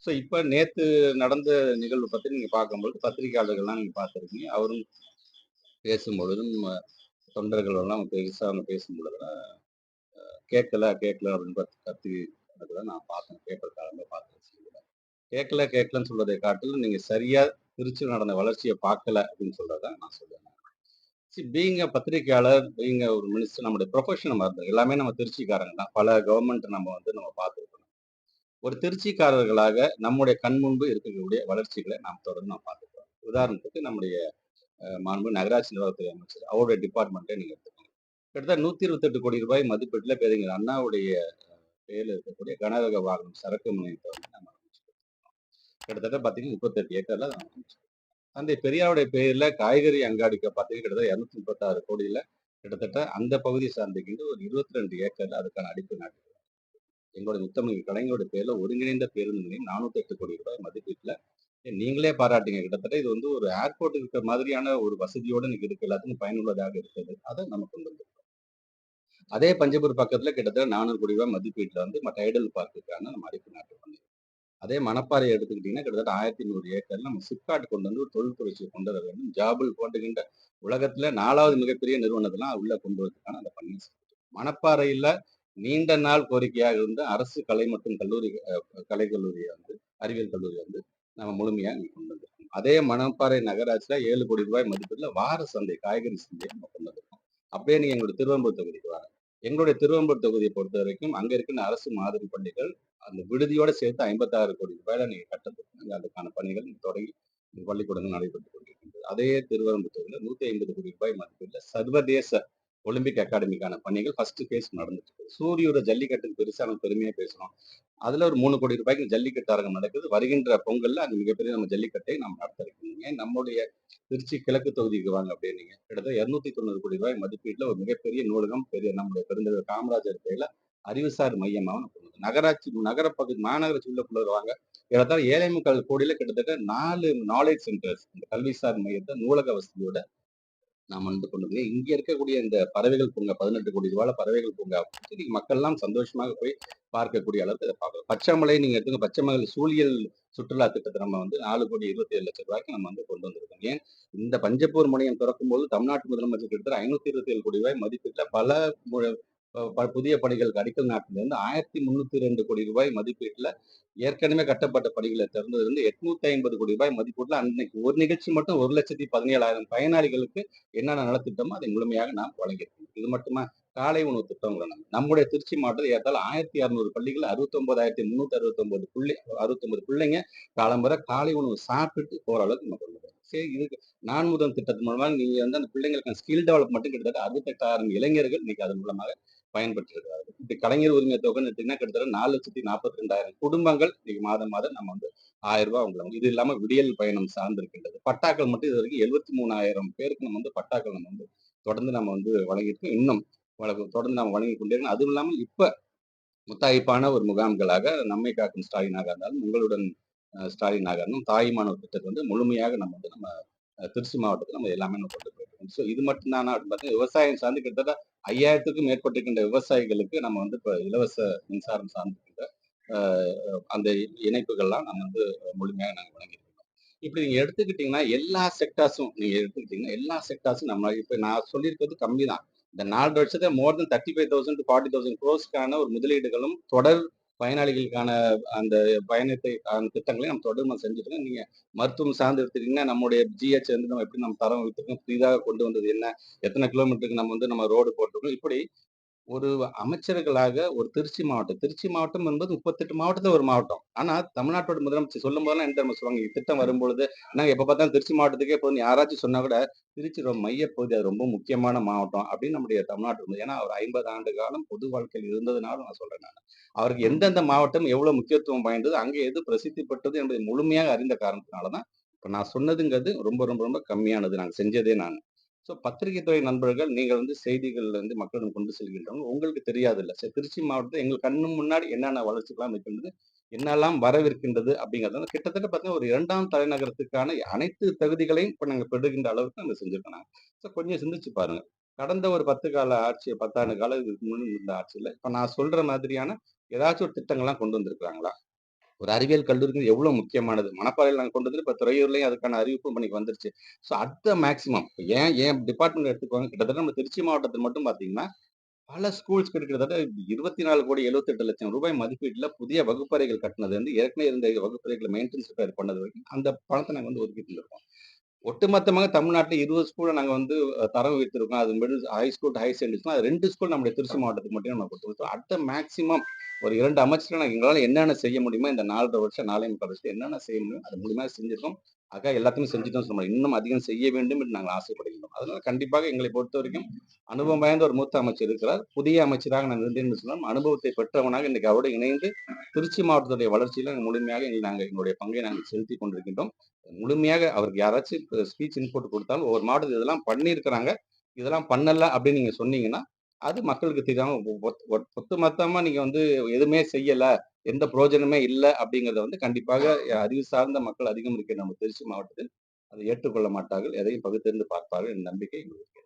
So இப்ப நேத்து நடந்த நிகழ்வு பத்தி நீங்க பார்க்கும்பொழுது, பத்திரிகையாளர்கள்லாம் நீங்க பார்த்திருக்கீங்க. அவரும் பேசும்பொழுதும், தொண்டர்கள் எல்லாம் பெருசா அவங்க பேசும்பொழுதெல்லாம், கேட்கல, கேட்கல அப்படின்னு கத்தி அதுல நான் பார்த்தேன். பேப்பர் காலங்க பார்த்தேன் செய்தியில. கேட்கல, கேட்கலன்னு சொல்றதை காட்டிலும், நீங்க சரியா திருச்சியில நடந்த வளர்ச்சிய பார்க்கல அப்படின்னு சொல்றத நான் சொல்லுவேன். பீயிங் அ பத்திரிக்கையாளர், பீயிங் அ ஒரு மினிஸ்டர் நம்முடைய ப்ரொஃபஷன் மாறுது. எல்லாமே நம்ம திருச்சிக்காரங்க தான். பல கவர்ன்மெண்ட் நம்ம பார்த்திருக்கோம். ஒரு திருச்சிக்காரர்களாக நம்முடைய கண் முன்பு இருக்கக்கூடிய வளர்ச்சிகளை நாம் பார்த்துக்கிறோம். உதாரணத்துக்கு நம்முடைய மாண்பு நகராட்சி நிர்வாகத்துறை அமைச்சர் அவருடைய டிபார்ட்மெண்ட்டை நீங்க எடுத்துக்கோங்க. கிட்டத்தட்ட 128 கோடி ரூபாய் மதிப்பீட்டுல பேருங்க அண்ணாவுடைய பெயர்ல இருக்கக்கூடிய கனரக வாகனம் சரக்கு முனையத்தை வந்து நம்ம அமைச்சிருக்கோம். கிட்டத்தட்ட பார்த்தீங்கன்னா 38 ஏக்கர்ல அதை அமைச்சிருக்கோம். தந்தை பெரியாருடைய பெயர்ல காய்கறி அங்காடிக்கு பார்த்தீங்கன்னா கிட்டத்தட்ட 236 கோடியில கிட்டத்தட்ட அந்த பகுதியை சார்ந்திருக்கின்ற ஒரு 22 ஏக்கர்ல அதுக்கான அடிக்கல் நாட்டு எங்களுடைய முத்தமிழ் கலைஞருடைய பேர்ல ஒருங்கிணைந்த பேருந்து நிலையம் 408 கோடி ரூபாய் மதிப்பீட்டுல நீங்களே பாராட்டீங்க. கிட்டத்தட்ட இது வந்து ஒரு ஏர்போர்ட் இருக்கிற மாதிரியான ஒரு வசதியோட இன்னைக்கு இருக்கு. எல்லாத்துக்கும் பயனுள்ளதாக இருக்குது. அதை நம்ம கொண்டு வந்திருக்கோம். அதே பஞ்சப்பூர் பக்கத்துல கிட்டத்தட்ட 400 கோடி ரூபாய் மதிப்பீட்டுல வந்து நம்ம டைடல் பார்க்குக்கான நம்ம அடிக்கல் நாட்டு பண்ணியிருக்கோம். அதே மணப்பாறை எடுத்துக்கிட்டீங்கன்னா கிட்டத்தட்ட 1100 ஏக்கர்ல நம்ம சிப்காட் கொண்டு வந்து ஒரு தொழில் புரட்சியை கொண்டு வர வேண்டும். ஜாபிள் போன்றுகின்ற உலகத்துல 4வது மிகப்பெரிய நிறுவனத்தெல்லாம் உள்ள கொண்டு வரதுக்கான அந்த பணியை செஞ்சிருக்கோம். மணப்பாறையில நீண்ட நாள் கோரிக்கையாக இருந்த அரசு கலை மற்றும் கல்லூரி கலைக்கல்லூரியை வந்து அறிவியல் கல்லூரி வந்து நம்ம முழுமையா இங்க கொண்டு வந்திருக்கோம். அதே மணப்பாறை நகராட்சியில 7 கோடி ரூபாய் மதிப்பீட்டுல வார சந்தை காய்கறி சந்தையை நம்ம கொண்டு வந்திருக்கோம். அப்படியே நீங்க எங்களுடைய திருவெம்பூர் தொகுதிக்கு வாங்க. எங்களுடைய திருவெம்பூர் தொகுதியை பொறுத்த வரைக்கும் அங்க இருக்கிற அரசு மாதிரி பள்ளிகள் அந்த விடுதியோட சேர்த்து 56 கோடி ரூபாயில நீங்க கட்டப்பட்டு அதுக்கான பணிகள் தொடங்கி பள்ளிக்கூடங்கள் நடைபெற்றுக் கொண்டிருக்கின்றது. அதே திருவெம்பூர் தொகுதியில 150 கோடி ரூபாய் மதிப்பீட்டுல சர்வதேச ஒலிம்பிக் அகாடமிக்கான பணிகள் ஃபர்ஸ்ட் பேஸ் நடந்துட்டு இருக்கு. சூரியோட ஜல்லிக்கட்டுக்கு பெருசா நம்ம பெருமையா பேசணும். அதுல ஒரு 3 கோடி ரூபாய்க்கு ஜல்லிக்கட்டு அரங்கம் நடக்குது. வருகின்ற பொங்கல்ல அங்க மிகப்பெரிய நம்ம ஜல்லிக்கட்டை நம்ம நடத்த இருக்கோம். ஏன் நம்முடைய திருச்சி கிழக்கு தொகுதிக்கு வாங்க அப்படின்னீங்க. கிட்டத்தட்ட 290 கோடி ரூபாய் மதிப்பீட்டுல ஒரு மிகப்பெரிய நூலகம் பெரிய நம்முடைய பெருந்தலைவர் காமராஜர் பெயர்ல அறிவுசார் மையமாக நகராட்சி நகரப்பகுதி மாநகராட்சி உள்ளுக்குள்ள வருவாங்க. ஏறத்தாழ 7.25 கோடியில கிட்டத்தட்ட 4 நாலேஜ் சென்டர்ஸ் இந்த கல்விசார் மையத்தை நூலக வசதியோட நாம் வந்து கொண்டு வந்து இங்க இருக்கக்கூடிய இந்த பறவைகள் பூங்கா 18 கோடி ரூபாயில பறவைகள் பூங்கா இன்னைக்கு மக்கள் எல்லாம் சந்தோஷமாக போய் பார்க்கக்கூடிய அளவுக்கு இதை பார்க்கலாம். பச்சைமலை நீங்க எடுத்துங்க பச்சைமலை சூழியல் சுற்றுலா திட்டத்தை நம்ம வந்து 4 கோடி 27 லட்சம் ரூபாய்க்கு நம்ம வந்து கொண்டு வந்திருக்கோம். ஏன் இந்த பஞ்சப்பூர் முனையம் திறக்கும் போது தமிழ்நாட்டு முதலமைச்சர் கிட்டத்தட்ட 527 கோடி ரூபாய் மதிப்பீட்டுல பல புதிய பணிகளுக்கு அடிக்கல் நாட்டிலிருந்து 1302 கோடி ரூபாய் மதிப்பீட்டுல ஏற்கனவே கட்டப்பட்ட பணிகளை திறந்தது வந்து 850 கோடி ரூபாய் மதிப்பீட்டுல அன்னைக்கு ஒரு நிகழ்ச்சி மட்டும் 1,17,000 பயனாளிகளுக்கு என்னென்ன நலத்திட்டமோ அதை முழுமையாக நாம் வழங்கியிருக்கோம். இது மட்டுமா காலை உணவு திட்டங்களை நம்முடைய திருச்சி மாவட்டத்தில் ஏற்றாலும் 1600 பள்ளிகள் 69,369 69 பிள்ளைங்க காலம்புற காலை உணவு சாப்பிட்டு போற அளவுக்கு நம்ம கொண்டு வரோம். சரி இதுக்கு நான் முதல் திட்டத்தின் மூலமாக நீங்க வந்து அந்த பிள்ளைங்களுக்கு ஸ்கில் டெவலப்மெண்ட் கிட்டத்தட்ட 68,000 இளைஞர்கள் இன்னைக்கு அதன் மூலமாக பயன்பெற்றிருக்கிறார்கள். இப்படி கலைஞர் உரிமை தொகைன்னு எடுத்தீங்கன்னா கிட்டத்தட்ட 4,42,000 குடும்பங்கள் இன்னைக்கு மாதம் மாதம் நம்ம வந்து 1000 ரூபாய் அவங்களுக்கு இது இல்லாம விடியல் பயணம் சார்ந்திருக்கின்றது. பட்டாக்கள் மட்டும் இது வரைக்கும் 73,000 பேருக்கு நம்ம வந்து பட்டாக்கள் நம்ம வந்து தொடர்ந்து நம்ம வந்து வழங்கியிருக்கோம். இன்னும் தொடர்ந்து நம்ம வழங்கி கொண்டே இருக்கோம். அதுவும் இல்லாமல் இப்ப முத்தாய்ப்பான ஒரு முகாம்களாக நம்மை காக்கும் ஸ்டாலினாக இருந்தாலும் உங்களுடன் ஸ்டாலினாக இருந்தாலும் தாய்மானவர் திட்டத்தை வந்து முழுமையாக நம்ம வந்து நம்ம திருச்சி மாவட்டத்தில் நம்ம எல்லாமே நம்ம கொண்டு போயிருக்கோம். ஸோ இது மட்டும் தானா அப்படின்னு பார்த்தீங்கன்னா விவசாயம் சார்ந்து கிட்டத்தட்ட 5000க்கும் மேற்பட்டிருக்கின்ற விவசாயிகளுக்கு நம்ம வந்து இப்போ இலவச மின்சாரம் சார்ந்திருக்கின்ற அந்த இணைப்புகள்லாம் நம்ம வந்து முழுமையாக நாங்கள் வழங்கியிருக்கோம். இப்படி நீங்க எடுத்துக்கிட்டீங்கன்னா எல்லா செக்டார்ஸும் நீங்க எடுத்துக்கிட்டீங்கன்னா எல்லா செக்டார்ஸும் நம்ம இப்ப நான் சொல்லியிருக்கிறது கம்மி தான். இந்த 4 வருஷத்துல மோர் தென் 35,000 to 40,000 crores ஒரு முதலீடுகளும் தொடர் பயனாளிகளுக்கான அந்த பயணத்தை திட்டங்களையும் நம்ம தொடர்ந்து நம்ம செஞ்சுட்டு இருக்கோம். நீங்க மருத்துவம் சார்ந்து எடுத்துக்கிட்டீங்கன்னா நம்முடைய ஜிஹெச் வந்து நம்ம எப்படி நம்ம தரம் வைத்திருக்கோம் புதிதாக கொண்டு வந்தது என்ன எத்தனை கிலோமீட்டருக்கு நம்ம வந்து நம்ம ரோடு போட்டிருக்கோம் இப்படி ஒரு அமைச்சர்களாக ஒரு திருச்சி மாவட்டம் என்பது 38 மாவட்டத்துல ஒரு மாவட்டம். ஆனா தமிழ்நாட்டோட முதலமைச்சர் சொல்லும் போதெல்லாம் என்ன தெரியுமா சொல்லுவாங்க திட்டம் வரும்பொழுது நாங்க எப்ப பார்த்தாலும் திருச்சி மாவட்டத்துக்கே போதும் யாராச்சும் சொன்னா கூட திருச்சி ரொம்ப மையப்பகுதி அது ரொம்ப முக்கியமான மாவட்டம் அப்படின்னு நம்முடைய தமிழ்நாட்டு ஏன்னா அவர் 50 ஆண்டு காலம் பொது வாழ்க்கையில் இருந்ததுனால நான் சொல்றேன் நான் அவருக்கு எந்தெந்த மாவட்டம் எவ்வளவு முக்கியத்துவம் வாய்ந்தது அங்கே எது பிரசித்தி பெற்றது என்பதை முழுமையாக அறிந்த காரணத்தினாலதான் இப்ப நான் சொன்னதுங்கிறது ரொம்ப ரொம்ப ரொம்ப கம்மியானது நாங்க செஞ்சதே நான் ஸோ பத்திரிகை துறை நண்பர்கள் நீங்கள் வந்து செய்திகள் வந்து மக்களிடம் கொண்டு செல்கின்றவங்க உங்களுக்கு தெரியாது இல்லை சரி திருச்சி மாவட்டத்தில் எங்கள் கண்ணு முன்னாடி என்னென்ன வளர்ச்சிகளாம் இருக்கின்றது என்னெல்லாம் வரவிருக்கின்றது அப்படிங்கிறது கிட்டத்தட்ட பார்த்தீங்கன்னா ஒரு 2ஆம் தலைநகரத்துக்கான அனைத்து தகுதிகளையும் இப்போ நாங்கள் பெறுகின்ற அளவுக்கு நாங்கள் செஞ்சிருக்கோம் ஸோ கொஞ்சம் சிந்திச்சு பாருங்க கடந்த ஒரு 10 கால ஆட்சி 10 ஆண்டு கால இதுக்கு முன்னாடி இருந்த ஆட்சியில் இப்போ நான் சொல்ற மாதிரியான ஏதாச்சும் ஒரு திட்டங்கள்லாம் கொண்டு வந்திருக்கிறாங்களா ஒரு அறிவியல் கல்லூரிங்கிறது எவ்வளோ முக்கியமானது. மணப்பாறையில நாங்க கொண்டு வந்து இப்ப துறையூர்லயும் அதுக்கான அறிவிப்பும் இன்னைக்கு வந்துருச்சு. ஸோ அட் த மேக்ஸிமம் ஏன் ஏன் டிபார்ட்மெண்ட் எடுத்துக்கோங்க. கிட்டத்தட்ட நம்ம திருச்சி மாவட்டத்தில் மட்டும் பார்த்தீங்கன்னா, பல ஸ்கூல்ஸ் கிட்டத்தட்ட ரூ. 24,78,00,000 மதிப்பீட்டுல புதிய வகுப்பறைகள் கட்டுனது வந்து ஏற்கனவே இருந்த வகுப்பறைகள மெயின்டனன்ஸ் ரிப்பேர் பண்ணது வரைக்கும், அந்த பணத்த நாங்க வந்து ஒதுக்கிட்டு இருந்திருக்கோம். ஒட்டுமொத்தமாக தமிழ்நாட்டுல 20 ஸ்கூல நாங்க வந்து தரம் உயர்த்திருக்கோம். அது middle high school to higher secondary school. அது 2 ஸ்கூல் நம்முடைய திருச்சி மாவட்டத்துக்கு மட்டும் நம்ம குடுத்துருக்கோம். அட் த மேக்ஸிமம் ஒரு 2 அமைச்சர்கள் எங்களால என்னென்ன செய்ய முடியுமோ இந்த 4 1/2 வருஷம், 4 1/4 வருஷத்துல என்னென்ன செய்ய முடியுமோ அது முழுமையா செஞ்சிருக்கோம். எல்லாத்தையுமே செஞ்சுட்டோம்னு சொல்ல முடியாது. இன்னும் அதிகம் செய்ய வேண்டும் என்று நாங்கள் ஆசைப்படுகின்றோம். அதனால கண்டிப்பாக எங்களை பொறுத்தவரைக்கும் அனுபவம் வாய்ந்த ஒரு மூத்த அமைச்சர் இருக்கிறார். புதிய அமைச்சராக நான் இருந்தேன் என்று சொன்னால், அனுபவத்தை பெற்றவனாக இன்னைக்கு அவரோடு இணைந்து திருச்சி மாவட்டத்துடைய வளர்ச்சியில முழுமையாக எங்களுடைய பங்கை நாங்கள் செலுத்திக் கொண்டிருக்கின்றோம். முழுமையாக அவருக்கு யாராச்சும் ஸ்பீச் இன்புட் குடுத்தாலும், ஒவ்வொரு மாவட்டத்துல இதெல்லாம் பண்ணியிருக்கிறாங்க. இதெல்லாம் பண்ணல அப்படின்னு நீங்க சொன்னீங்கன்னா, அது மக்களுக்கு தெரியாம ஒட்டுமொத்தமா நீங்க வந்து எதுவுமே செய்யல, எந்த பிரயோஜனமே இல்ல அப்படிங்கிறத வந்து கண்டிப்பாக அறிவு சார்ந்த மக்கள் அதிகம் இருக்கிற நம்ம திருச்சி மாவட்டத்தில் அதை ஏற்றுக்கொள்ள மாட்டார்கள். எதையும் பகுத்தறிந்து பார்ப்பார்கள் என்ற நம்பிக்கை எங்களுக்கு